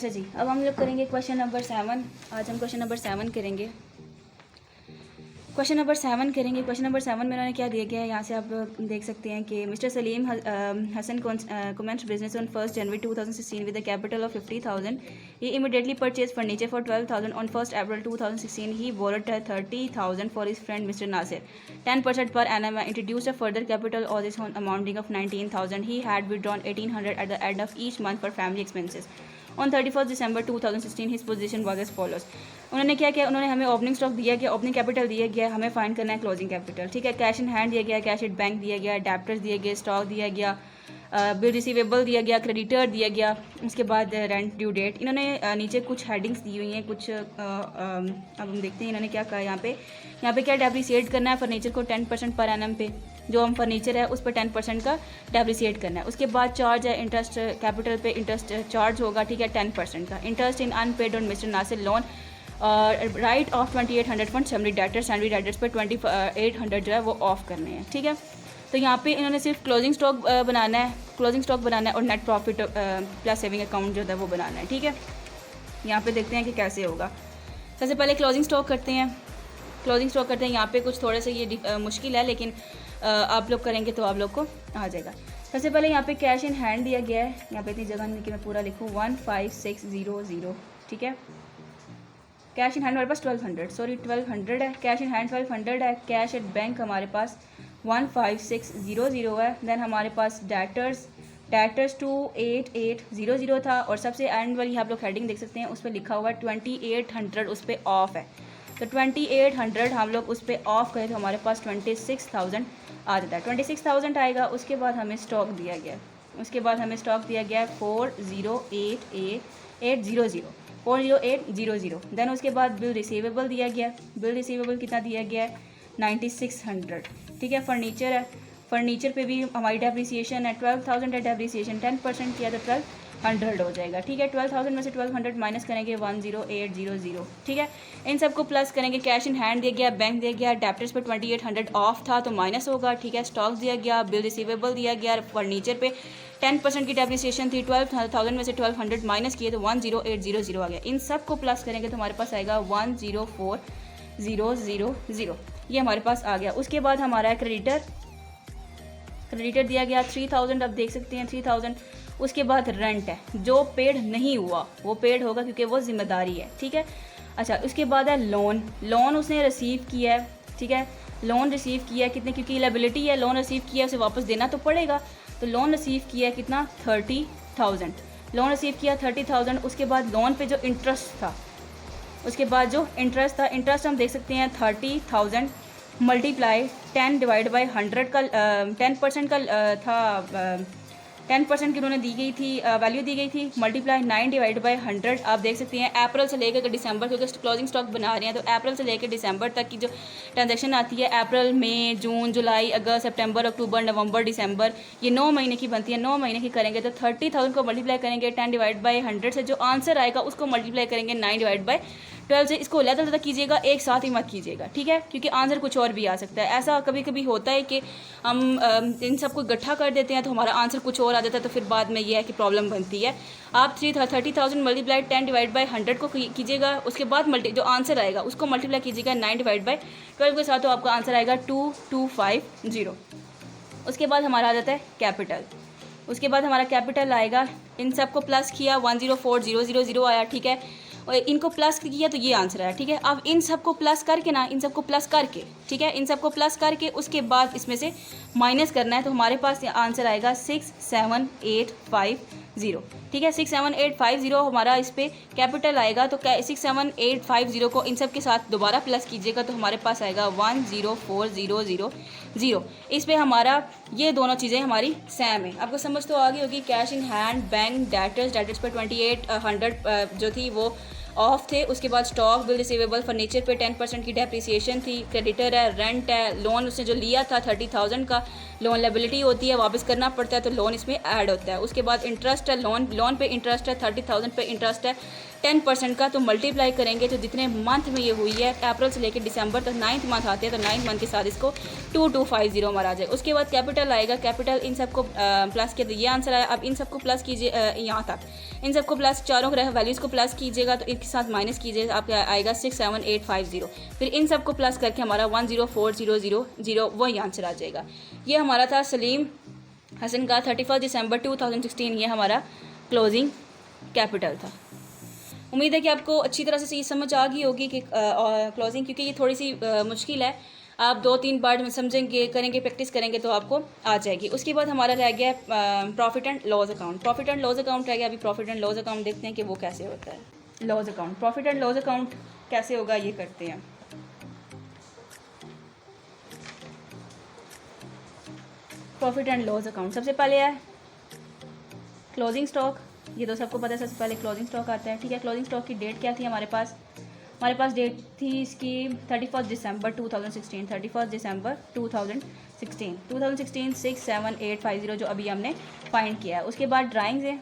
अच्छा जी, अब हम लोग करेंगे क्वेश्चन नंबर 7। आज हम क्वेश्चन नंबर 7 करेंगे। क्वेश्चन नंबर 7 करेंगे। क्वेश्चन नंबर 7 में उन्होंने क्या दिया गया है, यहाँ से आप देख सकते हैं कि mister Salim Hasan commenced business on 1st January 2016 with a capital of 50,000. He immediately purchased furniture for 12,000. On 1st April 2016, he borrowed 30,000 for his friend Mr. Nasir. 10% per annum introduced a further capital of this amounting of 19,000. He had withdrawn 1,800 at the end of each month for family expenses. On 31st December 2016, his position was as follows. उन्होंने क्या किया, उन्होंने हमें opening stock दिया गया, opening capital दिया गया, हमें फाइंड करना है क्लोजिंग कैपिटल। ठीक है, कैश इन हैंड दिया गया, कैश एट बैंक दिया गया, डेप्टर्स दिए गए, स्टॉक दिया गया, बिल रिसीवेबल दिया गया, क्रेडिटर दिया गया, उसके बाद रेंट ड्यू डेट। इन्होंने नीचे कुछ हेडिंग्स दी हुई हैं, कुछ अब हम देखते हैं इन्होंने क्या कहा। यहाँ पे क्या डेप्रिसिएट करना है फर्नीचर को 10% पर एनम पे, जो हम फर्नीचर है उस पर 10% का डेप्रिसिएट करना है। उसके बाद चार्ज है इंटरेस्ट, कैपिटल पे इंटरेस्ट चार्ज होगा, ठीक है, 10% का। Interest in unpaid on mister Nasir loan, write off 2800 fund salary debtors पर 2800 जो है वो ऑफ करने हैं। ठीक है, तो यहाँ पे इन्होंने सिर्फ क्लोजिंग स्टॉक बनाना है और net profit plus saving account जो है वो बनाना है। ठीक है, यहाँ पे देखते हैं कि कैसे होगा। सबसे पहले क्लोजिंग स्टॉक करते हैं। यहाँ पे कुछ थोड़ा सा ये मुश्किल है, लेकिन आप लोग करेंगे तो आप लोग को आ जाएगा। सबसे पहले यहाँ पे कैश इन हैंड दिया गया है, यहाँ पे इतनी जगह नहीं कि मैं पूरा लिखूँ, 15600। ठीक है, कैश इन हैंड हमारे पास 1200 है, कैश इन हैंड 1200 है, कैश एट बैंक हमारे पास 15600 है। देन हमारे पास डेटर्स 2880 था, और सबसे एंड वाली आप लोग हेडिंग देख सकते हैं, उस पर लिखा हुआ है 2800, उस पर ऑफ है। तो 2800 हम लोग उस पर ऑफ करें तो हमारे पास 26,000 आ जाता है। 26,000 आएगा। उसके बाद हमें स्टॉक दिया गया, 40800। देन उसके बाद बिल रिसीवेबल दिया गया, बिल रिसीवेबल कितना दिया गया है, 9600। ठीक है, फर्नीचर है, फर्नीचर पे भी हमारी डेप्रिसिएशन है, 12,000 है डेप्रिसिएशन, 10% किया तो 1200 हो जाएगा। ठीक है, 12,000 में से 1200 माइनस करेंगे 10800। ठीक है, इन सबको प्लस करेंगे। कैश इन हैंड दिया गया, बैंक दिया गया, डेप्टर्स पे 2800 ऑफ था तो माइनस होगा। ठीक है, स्टॉक दिया गया, बिल रिसीवेबल दिया गया, फर्नीचर पे 10% की डेप्रिसिएशन थी, 12,000 में से 1200 माइनस किए तो 10800 आ गया। इन सब को प्लस करेंगे तो हमारे पास आएगा 104,000। ये हमारे पास आ गया। उसके बाद हमारा है क्रेडिटर दिया गया 3000, अब देख सकते हैं 3000। उसके बाद रेंट है, जो पेड नहीं हुआ वो पेड होगा क्योंकि वो जिम्मेदारी है। ठीक है, अच्छा, उसके बाद है लोन उसने रिसीव किया है। ठीक है, लोन रिसीव किया है कितने, क्योंकि लायबिलिटी है, लोन रिसीव किया है उसे वापस देना तो पड़ेगा। तो लोन रिसीव किया है कितना, 30,000। लोन रिसीव किया 30,000। उसके बाद लोन पे जो इंटरेस्ट था, इंटरेस्ट हम देख सकते हैं 30,000 मल्टीप्लाई 10 डिवाइड बाई 100 का 10% का था, 10% की उन्होंने दी गई थी, वैल्यू दी गई थी, मल्टीप्लाई 9 डिवाइड बाई 100। आप देख सकते हैं अप्रैल से लेकर दिसंबर, क्योंकि क्लोजिंग स्टॉक बना रहे हैं तो अप्रैल से लेकर दिसंबर तक की जो ट्रांजैक्शन आती है, अप्रैल, मई, जून, जुलाई, अगस्त, सितंबर, अक्टूबर, नवंबर, दिसंबर, ये 9 महीने की बनती है। 9 महीने की करेंगे तो 30,000 को मल्टीप्लाई करेंगे 10 डिवाइड बाई 100 से, जो आंसर आएगा उसको मल्टीप्लाई करेंगे 9 डिवाइड बाई 12 से। इसको लहदा कीजिएगा, एक साथ ही मत कीजिएगा। ठीक है, क्योंकि आंसर कुछ और भी आ सकता है। ऐसा कभी कभी होता है कि हम इन सबको इकट्ठा कर देते हैं तो हमारा आंसर कुछ और आ जाता है, तो फिर बाद में ये है कि प्रॉब्लम बनती है। आप 30,000 मल्टीप्लाई 10 डिवाइड बाई 100 को कीजिएगा, उसके बाद जो आंसर आएगा उसको मल्टीप्लाई कीजिएगा 9 डिवाइड बाई 12 के साथ, तो आपका आंसर आएगा 2250। उसके बाद हमारा आ जाता है कैपिटल। उसके बाद हमारा कैपिटल आएगा, इन सबको प्लस किया 104,000 आया। ठीक है, और इनको प्लस किया तो ये आंसर आया। ठीक है, अब इन सबको प्लस करके ठीक है, इन सबको प्लस करके उसके बाद इसमें से माइनस करना है, तो हमारे पास आंसर आएगा 67850। ठीक है, 67850 हमारा इस पर कैपिटल आएगा। तो 67850 को इन सब के साथ दोबारा प्लस कीजिएगा तो हमारे पास आएगा 104,000। इस पर हमारा ये दोनों चीज़ें हमारी सेम है। आपको समझ तो आ गई होगी। Cash in hand, bank, debtors पे 2800 जो थी वो ऑफ थे। उसके बाद स्टॉक, बिल रिसीवेबल, फर्नीचर पे 10% की डेप्रिसिएशन थी, क्रेडिटर है, रेंट है, लोन उसने जो लिया था 30,000 का, लोन लायबिलिटी होती है, वापस करना पड़ता है तो लोन इसमें ऐड होता है। उसके बाद इंटरेस्ट है, लोन पे इंटरेस्ट है, 30,000 पे इंटरेस्ट है, 10% का, तो मल्टीप्लाई करेंगे तो जितने मंथ में ये हुई है अप्रैल से लेकर दिसंबर तक 9th मंथ आते हैं, तो 9th मंथ के साथ इसको 2250 हमारा आ जाए। उसके बाद कैपिटल आएगा, कैपिटल इन सबको प्लस किया तो ये आंसर आया। अब इन सबको प्लस कीजिए यहाँ तक, इन सबको प्लस, चारों वैल्यूज़ को प्लस कीजिएगा तो इसके साथ माइनस कीजिएगा, आपका आएगा 67850। फिर इन सबको प्लस करके हमारा 104000 वही आंसर आ जाएगा। ये हमारा था सलीम हसन का 31 दिसंबर 2016, ये हमारा क्लोजिंग कैपिटल था। उम्मीद है कि आपको अच्छी तरह से ये समझ आ गई होगी कि क्लोजिंग, क्योंकि ये थोड़ी सी मुश्किल है, आप 2-3 बार में समझेंगे, करेंगे, प्रैक्टिस करेंगे तो आपको आ जाएगी। उसके बाद हमारा रह गया profit and loss account. Profit and loss account रह गया। अभी प्रॉफिट एंड लॉस अकाउंट देखते हैं कि वो कैसे होता है। Loss account, profit and loss account कैसे होगा ये करते हैं। प्रॉफिट एंड लॉस अकाउंट सबसे पहले है क्लोजिंग स्टॉक, ये तो सबको पता है, सबसे पहले क्लोजिंग स्टॉक आता है। ठीक है, क्लोजिंग स्टॉक की डेट क्या थी हमारे पास डेट थी इसकी 31 दिसंबर 2016, 31 दिसंबर 2016 67850 जो अभी हमने फाइंड किया है। उसके बाद ड्राइंग्स है,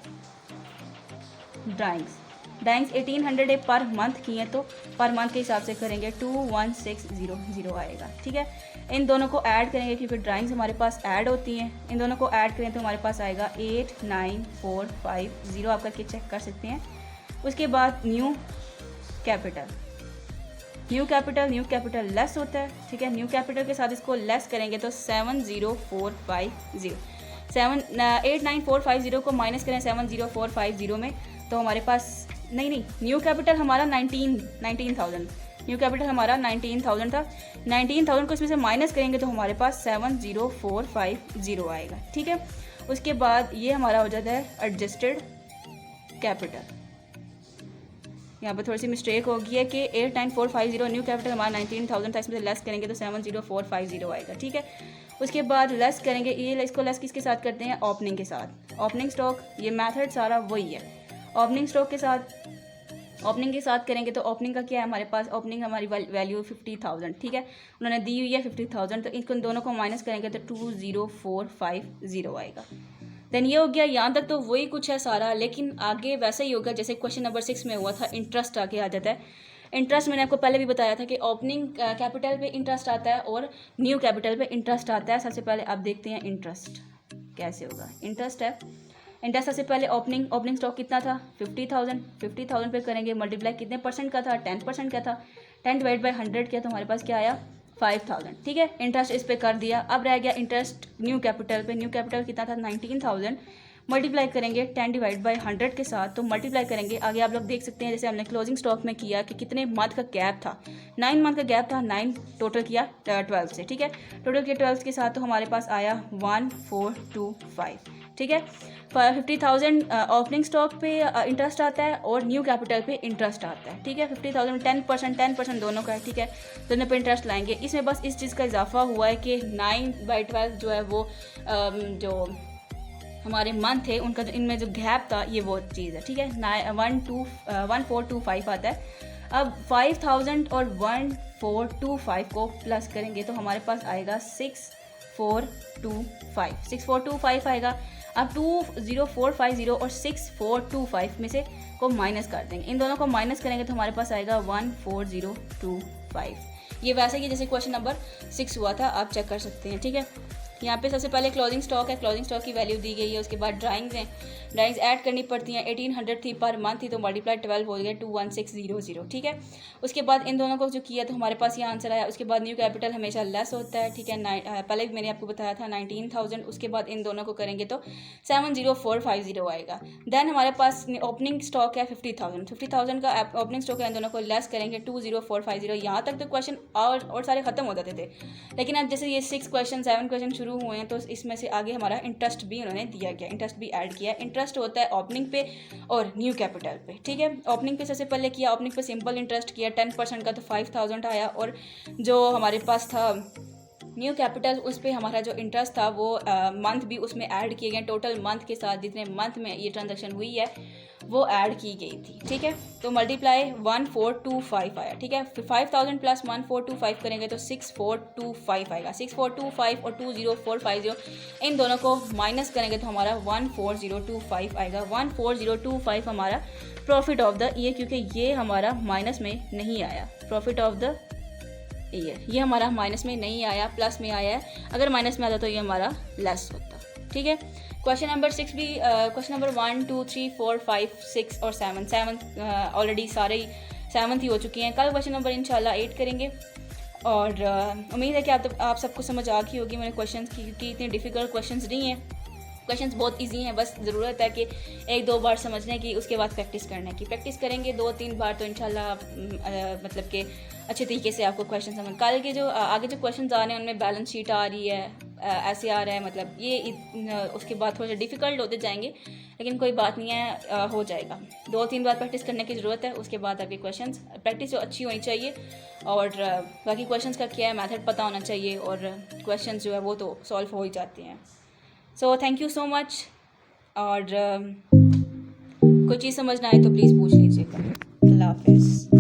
ड्राइंग्स 1800 पर मंथ की हैं, तो पर मंथ के हिसाब से करेंगे 21600 आएगा। ठीक है, इन दोनों को ऐड करेंगे क्योंकि ड्राइंग्स हमारे पास ऐड होती हैं, इन दोनों को ऐड करें तो हमारे पास आएगा 89450, आप करके चेक कर सकते हैं। उसके बाद new capital, new capital less होता है। ठीक है, न्यू कैपिटल के साथ इसको लेस करेंगे तो 70450, 89450 को माइनस करें 70450 में, तो हमारे पास नहीं न्यू कैपिटल हमारा 19,000, न्यू कैपिटल हमारा 19,000 था। 19,000 को इसमें से माइनस करेंगे तो हमारे पास 70450 आएगा। ठीक है, उसके बाद ये हमारा हो जाता है एडजस्टेड कैपिटल। यहाँ पर थोड़ी सी मिस्टेक होगी है कि 89450 न्यू कैपिटल हमारा 19,000 था, इसमें से लेस करेंगे तो 70450 आएगा। ठीक है, उसके बाद लेस करेंगे, ये इसको लेस किसके साथ करते हैं, ओपनिंग के साथ। ओपनिंग स्टॉक, ये मेथड सारा वही है। ओपनिंग स्टॉक के साथ, ओपनिंग के साथ करेंगे तो ओपनिंग का क्या है हमारे पास, ओपनिंग हमारी वैल्यू 50,000। ठीक है, उन्होंने दी हुई है 50,000, तो इनको दोनों को माइनस करेंगे तो 20450 आएगा। देन ये हो गया, यहाँ तक तो वही कुछ है सारा, लेकिन आगे वैसे ही होगा जैसे क्वेश्चन नंबर 6 में हुआ था। इंटरेस्ट आगे आ जाता है। इंटरेस्ट मैंने आपको पहले भी बताया था कि ओपनिंग कैपिटल पे इंटरेस्ट आता है और न्यू कैपिटल पे इंटरेस्ट आता है। सबसे पहले आप देखते हैं इंटरेस्ट कैसे होगा। इंटरेस्ट है, इंटरेस्ट सबसे पहले ओपनिंग स्टॉक कितना था 50,000 पे करेंगे मल्टीप्लाई, कितने परसेंट का था, 10% का था, 10 डिवाइड बाई 100 किया तो हमारे पास क्या आया 5,000। ठीक है, इंटरेस्ट इस पे कर दिया। अब रह गया इंटरेस्ट न्यू कैपिटल पे। न्यू कैपिटल कितना था 19,000, मल्टीप्लाई करेंगे 10 डिवाइड बाई 100 के साथ, तो मल्टीप्लाई करेंगे। आगे आप लोग देख सकते हैं जैसे हमने क्लोजिंग स्टॉक में किया कि कितने मंथ का गैप था, 9 मंथ का गैप था, 9 टोटल किया 12 से। ठीक है, टोटल किया 12 के साथ, तो हमारे पास आया 1425। ठीक है, 50,000 ओपनिंग स्टॉक पे इंटरेस्ट आता है और न्यू कैपिटल पे इंटरेस्ट आता है। ठीक है, 50,000 10% दोनों का है। ठीक है, दोनों पे इंटरेस्ट लाएंगे। इसमें बस इस चीज़ का इजाफा हुआ है कि 9/12 जो है वो जो हमारे मंथ थे उनका जो इनमें जो गैप था ये वो चीज़ है। ठीक है, 1425 आता है। अब 5,000 और 1425 को प्लस करेंगे तो हमारे पास आएगा 6425 आएगा। अब 20450 और 6425 में से को माइनस कर देंगे, इन दोनों को माइनस करेंगे तो हमारे पास आएगा 14025। ये वैसे ही जैसे क्वेश्चन नंबर 6 हुआ था, आप चेक कर सकते हैं। ठीक है, यहाँ पे सबसे पहले क्लोजिंग स्टॉक है, क्लोजिंग स्टॉक की वैल्यू दी गई है। उसके बाद ड्राइंग्स हैं, ड्राइंग्स ऐड करनी पड़ती हैं। 1800 थी पर मंथ थी, तो मल्टीप्लाई 12 हो गया 21600। ठीक है, उसके बाद इन दोनों को जो किया तो हमारे पास ये आंसर आया। उसके बाद न्यू कैपिटल हमेशा लेस होता है। ठीक है, पहले भी मैंने आपको बताया था 19,000। उसके बाद इन दोनों को करेंगे तो 70450 आएगा। देन हमारे पास ओपनिंग स्टॉक है 50,000 का ओपनिंग स्टॉक है, इन दोनों को लेस करेंगे 20450। यहाँ तक तो क्वेश्चन और सारे खत्म हो जाते थे, लेकिन अब जैसे ये 6 क्वेश्चन 7 क्वेश्चन शुरू हुए हैं तो इसमें से आगे हमारा इंटरेस्ट भी उन्होंने दिया गया, इंटरेस्ट भी ऐड किया। इंटरेस्ट होता है ओपनिंग पे और न्यू कैपिटल पे। ठीक है, ओपनिंग पे सबसे पहले किया, ओपनिंग पे सिंपल इंटरेस्ट किया 10% का, तो 5,000 आया। और जो हमारे पास था न्यू कैपिटल उस पर हमारा जो इंटरेस्ट था वो मंथ भी उसमें ऐड किए गए। टोटल मंथ के साथ जितने मंथ में ये ट्रांजैक्शन हुई है वो ऐड की गई थी, ठीक है। तो मल्टीप्लाई 1425 आया, ठीक है। 5000 प्लस 1425 करेंगे तो 6425 आएगा। 6425 और 20450 इन दोनों को माइनस करेंगे तो हमारा 14025 आएगा। 14025 हमारा प्रॉफिट ऑफ द ईयर, क्योंकि ये हमारा माइनस में नहीं आया। प्रॉफिट ऑफ द ईयर ये हमारा माइनस में नहीं आया, प्लस में आया है। अगर माइनस में आता तो ये हमारा लेस होता, ठीक है। क्वेश्चन नंबर 6 भी, क्वेश्चन नंबर 1 2 3 4 5 6 और 7 ऑलरेडी सारे ही 7 ही हो चुकी हैं। कल क्वेश्चन नंबर इंशाल्लाह 8 करेंगे और उम्मीद है कि आप सबको समझ आ गई होगी मेरे क्वेश्चन की, क्योंकि इतने डिफ़िकल्ट क्वेश्चन नहीं हैं। क्वेश्चंस बहुत इजी हैं, बस ज़रूरत है कि एक दो बार समझने की, उसके बाद प्रैक्टिस करने की। प्रैक्टिस करेंगे 2-3 बार तो इंशाल्लाह मतलब कि अच्छे तरीके से आपको क्वेश्चन समझ। कल के जो आगे जो क्वेश्चन आ रहे हैं उनमें बैलेंस शीट आ रही है, ऐसे आ रहा है, मतलब ये उसके बाद थोड़ा सा डिफ़िकल्ट होते जाएंगे, लेकिन कोई बात नहीं है, हो जाएगा। 2-3 बार प्रैक्टिस करने की ज़रूरत है, उसके बाद आपके क्वेश्चन प्रैक्टिस अच्छी होनी चाहिए। और बाकी क्वेश्चन का क्या है, मैथड पता होना चाहिए, और क्वेश्चन जो है वो तो सॉल्व हो ही जाते हैं। So thank you so much. और कोई चीज़ समझ ना आए तो प्लीज़ पूछ लीजिएगा। अल्लाह हाफिज़।